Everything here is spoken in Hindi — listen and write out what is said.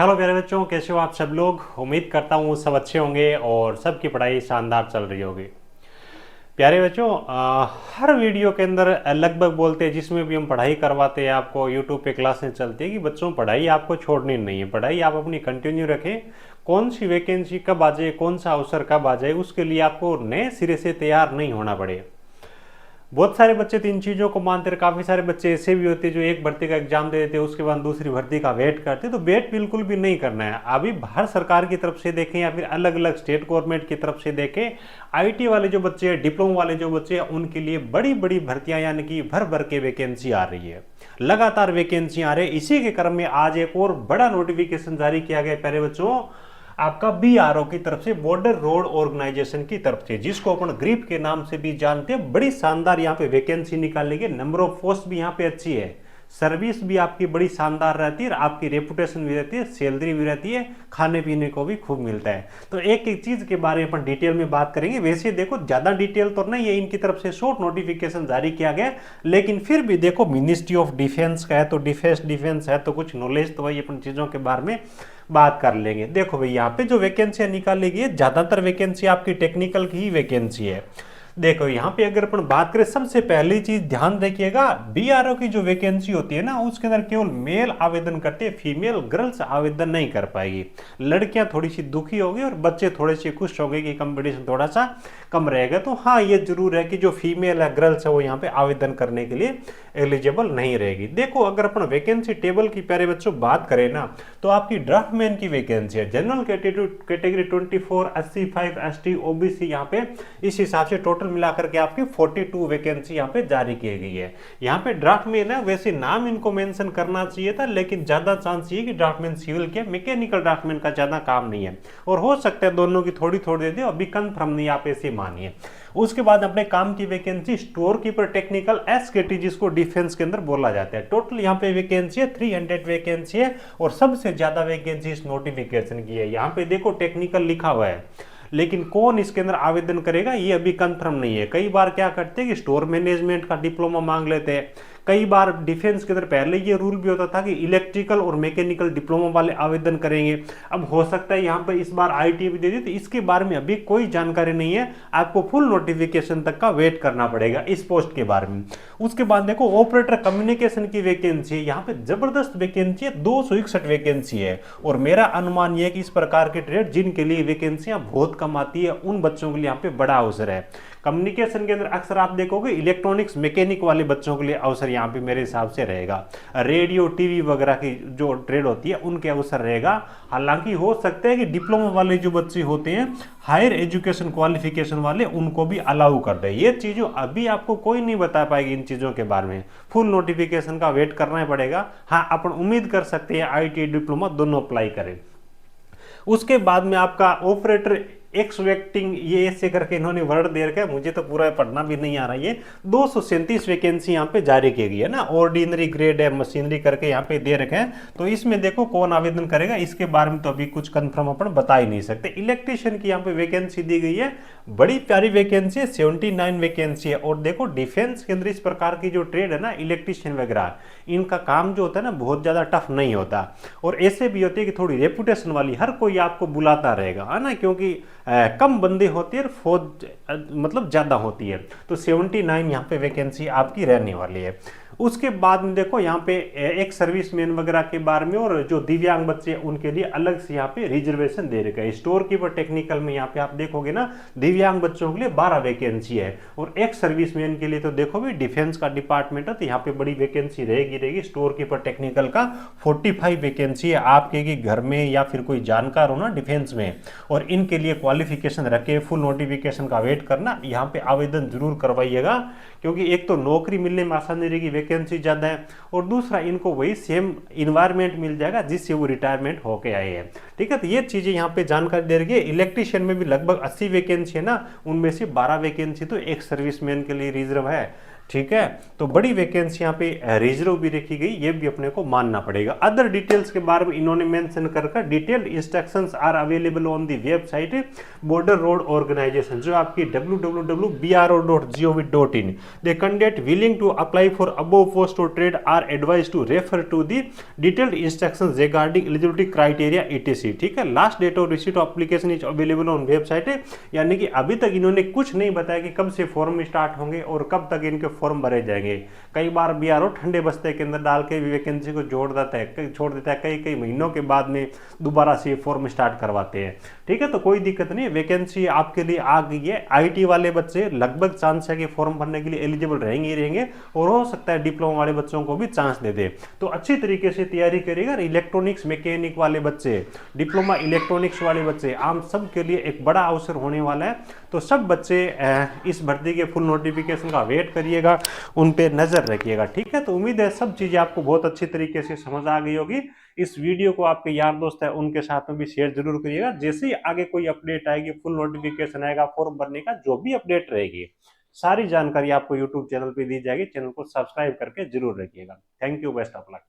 हेलो प्यारे बच्चों, कैसे हो आप सब लोग। उम्मीद करता हूँ सब अच्छे होंगे और सबकी पढ़ाई शानदार चल रही होगी। प्यारे बच्चों, हर वीडियो के अंदर लगभग बोलते हैं, जिसमें भी हम पढ़ाई करवाते हैं आपको यूट्यूब पे क्लासेस चलती है कि बच्चों पढ़ाई आपको छोड़नी नहीं है, पढ़ाई आप अपनी कंटिन्यू रखें। कौन सी वैकेंसी कब आ जाए, कौन सा अवसर कब आ जाए, उसके लिए आपको नए सिरे से तैयार नहीं होना पड़े। बहुत सारे बच्चे तो इन चीज़ों को मानते हैं। काफ़ी सारे बच्चे ऐसे भी होते हैं जो एक भर्ती का एग्जाम दे देते हैं, उसके बाद दूसरी भर्ती का वेट करते हैं। तो वेट बिल्कुल भी नहीं करना है। अभी भारत सरकार की तरफ से देखें या फिर अलग अलग स्टेट गवर्नमेंट की तरफ से देखें, आईटी वाले जो बच्चे हैं, डिप्लोमा वाले जो बच्चे हैं, उनके लिए बड़ी बड़ी भर्तियां यानी कि भर भर के वैकेंसी आ रही है, लगातार वैकेंसी आ रही है। इसी के क्रम में आज एक और बड़ा नोटिफिकेशन जारी किया गया प्यारे बच्चों, आपका बीआरओ की तरफ से, बॉर्डर रोड ऑर्गेनाइजेशन की तरफ से, जिसको अपन ग्रिप के नाम से भी जानते हैं। बड़ी शानदार यहाँ पे वैकेंसी निकालने के, नंबर ऑफ पोस्ट भी यहाँ पे अच्छी है, सर्विस भी आपकी बड़ी शानदार रहती है, आपकी रेपुटेशन भी रहती है, सैलरी भी रहती है, खाने पीने को भी खूब मिलता है। तो एक एक चीज के बारे में अपन डिटेल में बात करेंगे। वैसे देखो ज्यादा डिटेल तो नहीं है, इनकी तरफ से शॉर्ट नोटिफिकेशन जारी किया गया, लेकिन फिर भी देखो मिनिस्ट्री ऑफ डिफेंस का है तो डिफेंस है तो कुछ नॉलेज तो वही अपन चीजों के बारे में बात कर लेंगे। देखो भाई, यहाँ पे जो वैकेंसियां निकाली गई है, ज्यादातर वैकेंसी आपकी टेक्निकल की ही वैकेंसी है। देखो यहाँ पे अगर अपन बात करें, सबसे पहली चीज ध्यान रखिएगा, बीआरओ की जो वैकेंसी होती है ना, उसके अंदर केवल मेल आवेदन करते हैं, फीमेल गर्ल्स आवेदन नहीं कर पाएगी। लड़कियां थोड़ी सी दुखी होगी और बच्चे थोड़े से खुश होंगे कि कंपटीशन थोड़ा सा कम रहेगा। तो हाँ, ये जरूर है कि जो फीमेल है, गर्ल्स है, वो यहाँ पे आवेदन करने के लिए एलिजिबल नहीं रहेगी। देखो अगर अपन वैकेंसी टेबल की प्यारे बच्चों बात करें ना, तो आपकी ड्राफ्टमैन की वैकेंसी है, जनरल कैटेगरी 24, 85, एसटी, ओबीसी, यहाँ पे इस हिसाब से टोटल मिलाकर के आपकी 42 वैकेंसी यहाँ पे जारी की गई है। यहाँ पे ड्राफ्टमैन है, वैसे नाम इनको मेंशन करना चाहिए था, लेकिन ज्यादा चांस ये कि ड्राफ्टमैन सिविल के, मैकेनिकल ड्राफ्टमैन का ज्यादा काम नहीं है, और हो सकता है दोनों की थोड़ी थोड़ी दे दे, अभी कंफर्म नहीं, आप ऐसे मानिए। उसके बाद अपने काम की वैकेंसी स्टोर कीपर टेक्निकल एसकेटी, जिसको डिफेंस के अंदर बोला जाता है। टोटल यहाँ पे वैकेंसी है 300 वैकेंसी है, और सबसे ज्यादा वैकेंसी इस नोटिफिकेशन की है। यहाँ पे देखो टेक्निकल लिखा हुआ है, लेकिन कौन इसके अंदर आवेदन करेगा ये अभी कंफर्म नहीं है। कई बार क्या करते हैं कि स्टोर मैनेजमेंट का डिप्लोमा मांग लेते हैं, कई बार डिफेंस के अंदर पहले ये रूल भी होता था कि इलेक्ट्रिकल और मैकेनिकल डिप्लोमा वाले आवेदन करेंगे। अब हो सकता है यहाँ पर इस बार आईटी भी दे दी, तो इसके बारे में अभी कोई जानकारी नहीं है, आपको फुल नोटिफिकेशन तक का वेट करना पड़ेगा इस पोस्ट के बारे में। उसके बाद देखो ऑपरेटर कम्युनिकेशन की वैकेंसी है, यहाँ पे जबरदस्त वैकेंसी है, 261 वैकेंसी है, और मेरा अनुमान यह है कि इस प्रकार के ट्रेड जिनके लिए वैकेंसियां बहुत कम आती है, उन बच्चों के लिए यहाँ पे बड़ा अवसर है। कम्युनिकेशन के अंदर अक्सर आप देखोगे इलेक्ट्रॉनिक्स मैकेनिक वाले बच्चों के लिए अवसर यहाँ पे मेरे हिसाब से रहेगा। रेडियो टीवी वगैरह की जो ट्रेड होती है उनके अवसर रहेगा। हालांकि हो सकता है कि डिप्लोमा वाले जो बच्चे होते हैं, हायर एजुकेशन क्वालिफिकेशन वाले, उनको भी अलाउ कर दे। ये चीजों अभी आपको कोई नहीं बता पाएगी इन चीजों के बारे में, फुल नोटिफिकेशन का वेट करना ही पड़ेगा। हाँ, अपन उम्मीद कर सकते हैं आईटी डिप्लोमा दोनों अप्लाई करें। उसके बाद में आपका ऑपरेटर एक्सवेक्टिंग, ये ऐसे करके इन्होंने वर्ड दे रखा है, मुझे तो पूरा पढ़ना भी नहीं आ रहा है। 237 वैकेंसी यहाँ पे जारी की गई है ना, ऑर्डिनरी ग्रेड है, मशीनरी करके यहाँ पे दे रखे हैं। तो इसमें देखो कौन आवेदन करेगा, इसके बारे में तो अभी कुछ कंफर्म अपन बता ही नहीं सकते। इलेक्ट्रिशियन की यहाँ पे वैकेंसी दी गई है, बड़ी प्यारी वैकेंसी है, 79 वैकेंसी है। और देखो डिफेंस के अंदर इस प्रकार की जो ट्रेड है ना, इलेक्ट्रिशियन वगैरह, इनका काम जो होता है ना बहुत ज्यादा टफ नहीं होता, और ऐसे भी होती है कि थोड़ी रेपुटेशन वाली, हर कोई आपको बुलाता रहेगा, है ना, क्योंकि कम बंदे होती है, फौज मतलब ज्यादा होती है। तो 79 यहाँ पे वैकेंसी आपकी रहने वाली है। उसके बाद में देखो यहाँ पे एक सर्विसमैन वगैरह के बारे में, और जो दिव्यांग बच्चे हैं उनके लिए अलग से यहाँ पे रिजर्वेशन दे रखा है। स्टोर कीपर टेक्निकल में यहाँ पे आप देखोगे ना, दिव्यांग बच्चों के लिए 12 वैकेंसी है, और एक सर्विसमैन के लिए तो देखो भी डिफेंस का डिपार्टमेंट है, तो यहाँ पे बड़ी वैकेंसी रहेगी। स्टोर कीपर टेक्निकल का 45 वैकेंसी है। आपके कि घर में या फिर कोई जानकार हो ना डिफेंस में, और इनके लिए क्वालिफिकेशन रखे, फुल नोटिफिकेशन का वेट करना, यहाँ पे आवेदन जरूर करवाइएगा, क्योंकि एक तो नौकरी मिलने में आसानी रहेगी, वैकेंसी ज्यादा है, और दूसरा इनको वही सेम इन्वायरमेंट मिल जाएगा जिससे वो रिटायरमेंट होके आए हैं। ठीक है, तो ये चीजें यहाँ पे जानकारी दे रही है। इलेक्ट्रिशियन में भी लगभग 80 वैकेंसी है ना, उनमें से 12 वैकेंसी तो एक सर्विसमैन के लिए रिजर्व है। ठीक है। तो बड़ी वैकेंसी यहाँ पे रिजर्व भी रखी गई, ये भी अपने को मानना पड़ेगा। अदर डिटेल्स के बारे में इन्होंने मेंशन कर detailed instructions are available on the website border road organisation, जो आपकी www.bro.gov.in। The candidate willing to apply for above post और trade are advise to refer to the detailed instructions regarding eligibility criteria etc। ठीक है। Last date of receipt of application is available on website, यानी कि अभी तक इन्होंने कुछ नहीं बताया कि कब से फॉर्म स्टार्ट होंगे और कब तक इनके फॉर्म भरे जाएंगे। कई बार बीआरओ ठंडे बस्ते के अंदर डाल के वैकेंसी को छोड़ देता है, कई कई महीनों के बाद में दोबारा से फॉर्म स्टार्ट करवाते हैं। ठीक है, तो कोई दिक्कत नहीं, वैकेंसी आपके लिए आ गई है। आईटी वाले बच्चे लगभग चांस है कि फॉर्म भरने के लिए एलिजिबल रहेंगे ही रहेंगे, और हो सकता है डिप्लोमा वाले बच्चों को भी चांस दे दे। तो अच्छी तरीके से तैयारी करिएगा। इलेक्ट्रॉनिक्स मैकेनिक वाले बच्चे, डिप्लोमा इलेक्ट्रॉनिक्स वाले बच्चे, आम सब के लिए एक बड़ा अवसर होने वाला है। तो सब बच्चे इस भर्ती के फुल नोटिफिकेशन का वेट करिएगा, उन पे नजर रखिएगा। ठीक है, तो उम्मीद है सब चीजें आपको बहुत अच्छी तरीके से समझ आ गई होगी। इस वीडियो को आपके यार दोस्त है उनके साथ में भी शेयर जरूर करिएगा। जैसे ही आगे कोई अपडेट आएगी, फुल नोटिफिकेशन आएगा फॉर्म भरने का, जो भी अपडेट रहेगी, सारी जानकारी आपको यूट्यूब चैनल पे दी जाएगी। चैनल को सब्सक्राइब करके जरूर रखिएगा। Thank you, best of luck.